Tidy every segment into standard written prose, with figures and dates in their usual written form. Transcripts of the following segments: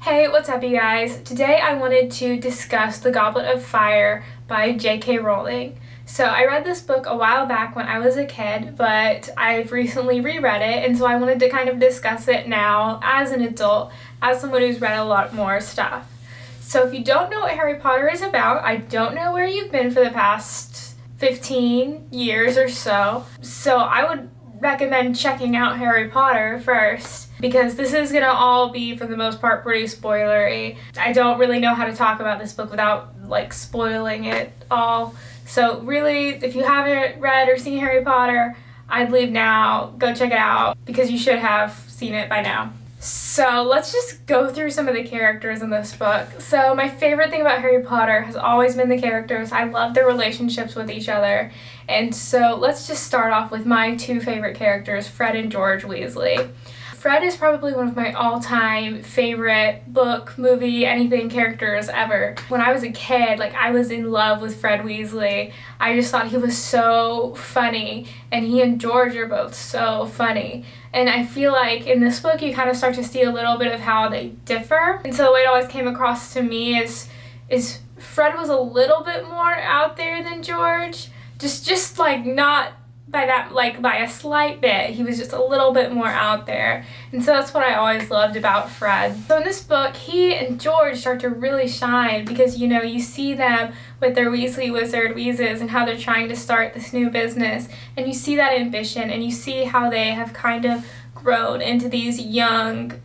Hey, what's up you guys? Today I wanted to discuss The Goblet of Fire by J.K. Rowling. So I read this book a while back when I was a kid, but I've recently reread it, and so I wanted to kind of discuss it now as an adult, as someone who's read a lot more stuff. So if you don't know what Harry Potter is about, I don't know where you've been for the past 15 years or so. So I would recommend checking out Harry Potter first, because this is gonna all be, for the most part, pretty spoilery. I don't really know how to talk about this book without spoiling it all. So really, if you haven't read or seen Harry Potter, I'd leave now, go check it out, because you should have seen it by now. So let's just go through some of the characters in this book. So my favorite thing about Harry Potter has always been the characters. I love their relationships with each other. And so let's just start off with my two favorite characters, Fred and George Weasley. Fred is probably one of my all-time favorite book, movie, anything characters ever. When I was a kid, I was in love with Fred Weasley. I just thought he was so funny, and he and George are both so funny. And I feel like in this book you kind of start to see a little bit of how they differ. And so the way it always came across to me is Fred was a little bit more out there than George. Just not by that, by a slight bit. He was just a little bit more out there. And so that's what I always loved about Fred. So in this book, he and George start to really shine because, you see them with their Weasley Wizard Wheezes and how they're trying to start this new business. And you see that ambition, and you see how they have kind of grown into these young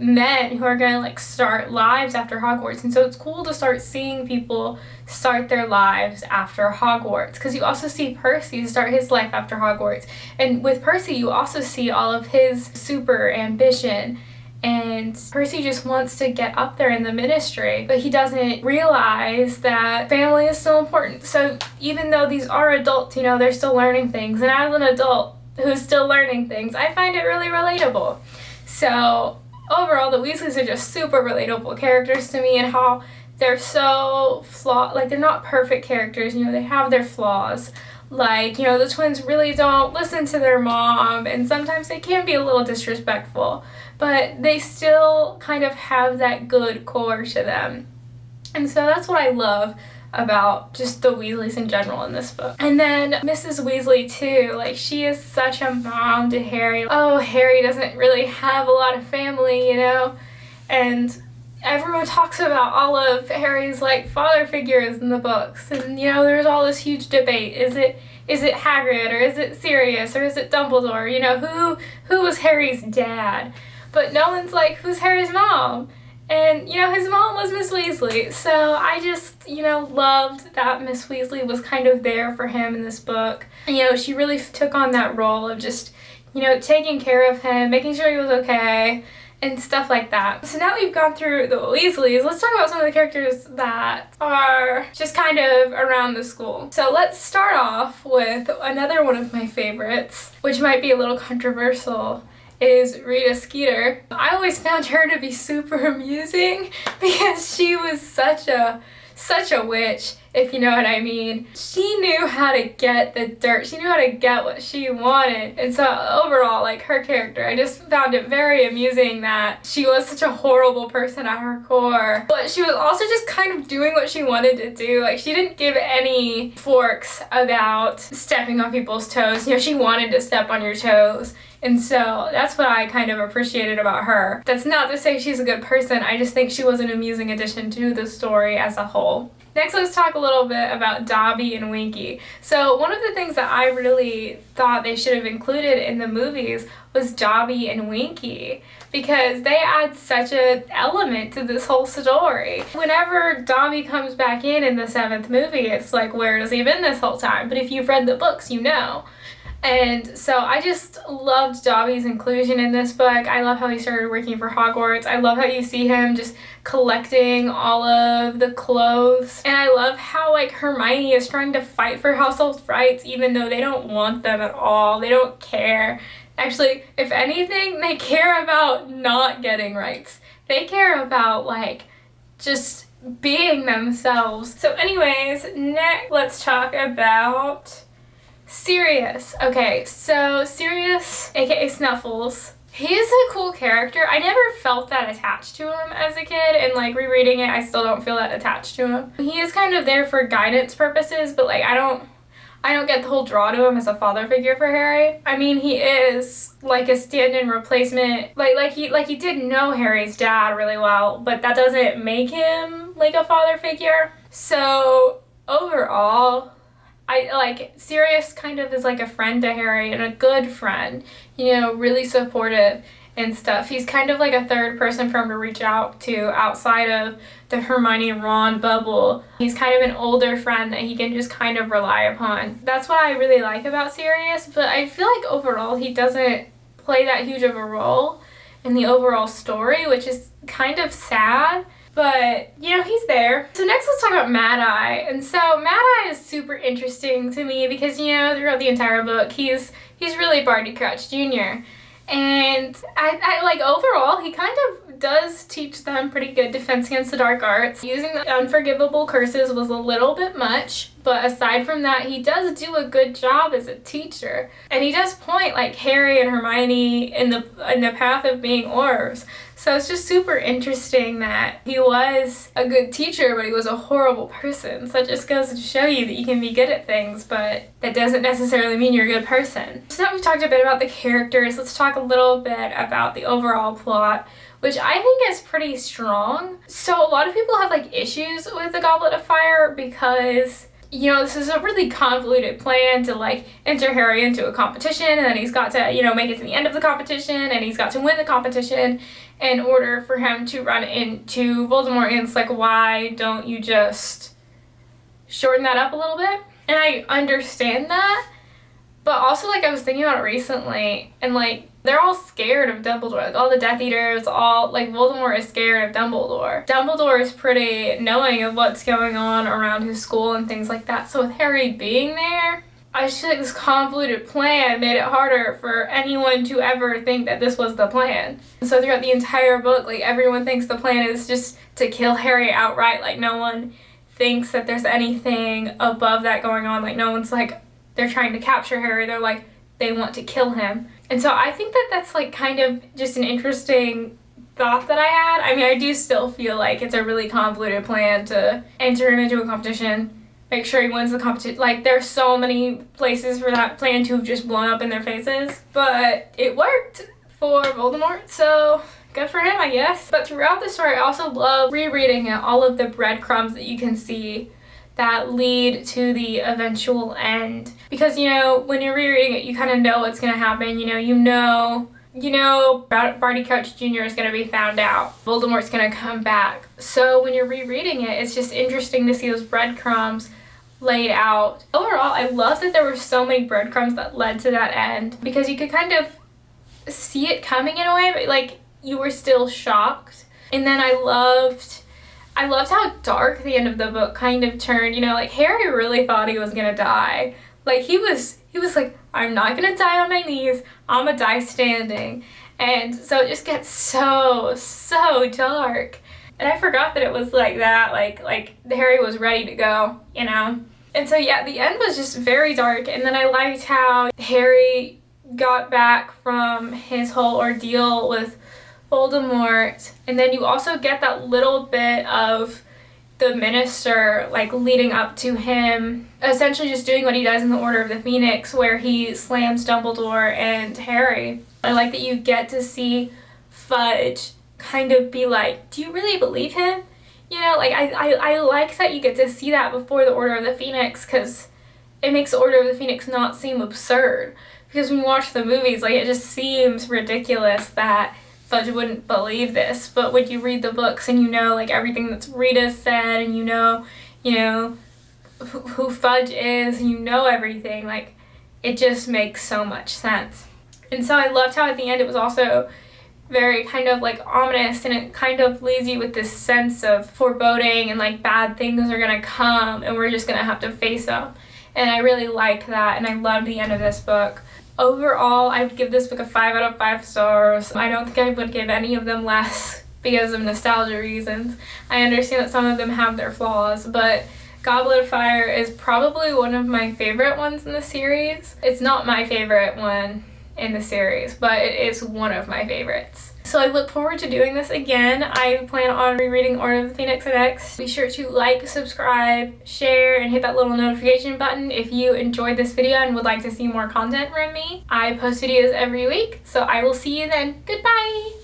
men who are going to start lives after Hogwarts. And so it's cool to start seeing people start their lives after Hogwarts, because you also see Percy start his life after Hogwarts. And with Percy you also see all of his super ambition, and Percy just wants to get up there in the ministry, but he doesn't realize that family is so important. So even though these are adults, they're still learning things, and as an adult who's still learning things, I find it really relatable. So overall, the Weasleys are just super relatable characters to me, and how they're so flawed. They're not perfect characters, they have their flaws. The twins really don't listen to their mom, and sometimes they can be a little disrespectful, but they still kind of have that good core to them. And so that's what I love about just the Weasleys in general in this book. And then Mrs. Weasley too, she is such a mom to Harry. Oh, Harry doesn't really have a lot of family, and everyone talks about all of Harry's father figures in the books, and there's all this huge debate. Is it Hagrid, or is it Sirius, or is it Dumbledore? Who was Harry's dad? But no one's who's Harry's mom? And, his mom was Miss Weasley, so I just, loved that Miss Weasley was kind of there for him in this book. And, she really took on that role of just, taking care of him, making sure he was okay, and stuff like that. So now we've gone through the Weasleys, let's talk about some of the characters that are just kind of around the school. So let's start off with another one of my favorites, which might be a little controversial, is Rita Skeeter. I always found her to be super amusing because she was such a witch, if you know what I mean. She knew how to get the dirt. She knew how to get what she wanted. And so overall, her character, I just found it very amusing that she was such a horrible person at her core. But she was also just kind of doing what she wanted to do. She didn't give any forks about stepping on people's toes. She wanted to step on your toes. And so that's what I kind of appreciated about her. That's not to say she's a good person, I just think she was an amusing addition to the story as a whole. Next, let's talk a little bit about Dobby and Winky. So one of the things that I really thought they should have included in the movies was Dobby and Winky, because they add such an element to this whole story. Whenever Dobby comes back in the 7th movie, it's where has he been this whole time? But if you've read the books, you know. And so I just loved Dobby's inclusion in this book. I love how he started working for Hogwarts. I love how you see him just collecting all of the clothes. And I love how Hermione is trying to fight for household rights even though they don't want them at all. They don't care. Actually, if anything, they care about not getting rights. They care about just being themselves. So anyways, next let's talk about Sirius. Okay, so Sirius, aka Snuffles, He's a cool character. I never felt that attached to him as a kid, and like rereading it, I still don't feel that attached to him. He is kind of there for guidance purposes, but like I don't get the whole draw to him as a father figure for Harry. I mean, he is like a stand-in replacement. Like he did know Harry's dad really well, but that doesn't make him like a father figure. So overall, I like Sirius kind of is like a friend to Harry, and a good friend, you know, really supportive and stuff. He's kind of like a third person for him to reach out to outside of the Hermione and Ron bubble. He's kind of an older friend that he can just kind of rely upon. That's what I really like about Sirius, but I feel like overall he doesn't play that huge of a role in the overall story, which is kind of sad. But, you know, he's there. So next let's talk about Mad Eye. And so Mad Eye is super interesting to me because, you know, throughout the entire book, he's really Barty Crouch Jr. And I like overall, he kind of does teach them pretty good defense against the dark arts. Using the unforgivable curses was a little bit much, but aside from that, he does do a good job as a teacher. And he does point like Harry and Hermione in the path of being Aurors. So it's just super interesting that he was a good teacher, but he was a horrible person. So it just goes to show you that you can be good at things, but that doesn't necessarily mean you're a good person. So now we've talked a bit about the characters, let's talk a little bit about the overall plot, which I think is pretty strong. So a lot of people have like issues with the Goblet of Fire because, you know, this is a really convoluted plan to like enter Harry into a competition, and then he's got to, you know, make it to the end of the competition, and he's got to win the competition in order for him to run into Voldemort. And it's like, why don't you just shorten that up a little bit? And I understand that, but also like I was thinking about it recently, and like they're all scared of Dumbledore. Like all the Death Eaters, all like Voldemort is scared of Dumbledore. Dumbledore is pretty knowing of what's going on around his school and things like that. So with Harry being there, I just feel like this convoluted plan made it harder for anyone to ever think that this was the plan. So throughout the entire book, like everyone thinks the plan is just to kill Harry outright. Like no one thinks that there's anything above that going on. Like no one's like, they're trying to capture Harry. They're like, they want to kill him. And so I think that that's like kind of just an interesting thought that I had. I mean, I do still feel like it's a really convoluted plan to enter him into a competition, make sure he wins the competition. Like there's so many places for that plan to have just blown up in their faces, but it worked for Voldemort, so good for him, I guess. But throughout the story, I also love rereading it, all of the breadcrumbs that you can see that lead to the eventual end. Because, you know, when you're rereading it, you kind of know what's going to happen. You know Barty Crouch Jr. is going to be found out. Voldemort's going to come back. So when you're rereading it, it's just interesting to see those breadcrumbs laid out. Overall, I love that there were so many breadcrumbs that led to that end, because you could kind of see it coming in a way, but like you were still shocked. And then I loved how dark the end of the book kind of turned. You know, like Harry really thought he was gonna die. Like he was like, I'm not gonna die on my knees, I'm gonna die standing. And so it just gets so dark. And I forgot that it was like that, like Harry was ready to go, you know? And so yeah, the end was just very dark. And then I liked how Harry got back from his whole ordeal with Voldemort, and then you also get that little bit of the Minister like leading up to him essentially just doing what he does in the Order of the Phoenix, where he slams Dumbledore and Harry. I like that you get to see Fudge kind of be like, do you really believe him? You know, like I like that you get to see that before the Order of the Phoenix, because it makes the Order of the Phoenix not seem absurd. Because when you watch the movies, like it just seems ridiculous that Fudge wouldn't believe this, but when you read the books and you know like everything that's Rita said, and you know who Fudge is, and you know everything, like it just makes so much sense. And so I loved how at the end it was also very kind of like ominous, and it kind of leaves you with this sense of foreboding and like bad things are gonna come and we're just gonna have to face them. And I really liked that, and I loved the end of this book. Overall, I would give this book a 5 out of 5 stars. I don't think I would give any of them less because of nostalgia reasons. I understand that some of them have their flaws, but Goblet of Fire is probably one of my favorite ones in the series. It's not my favorite one in the series, but it is one of my favorites. So I look forward to doing this again. I plan on rereading Order of the Phoenix next. Be sure to like, subscribe, share, and hit that little notification button if you enjoyed this video and would like to see more content from me. I post videos every week, so I will see you then. Goodbye!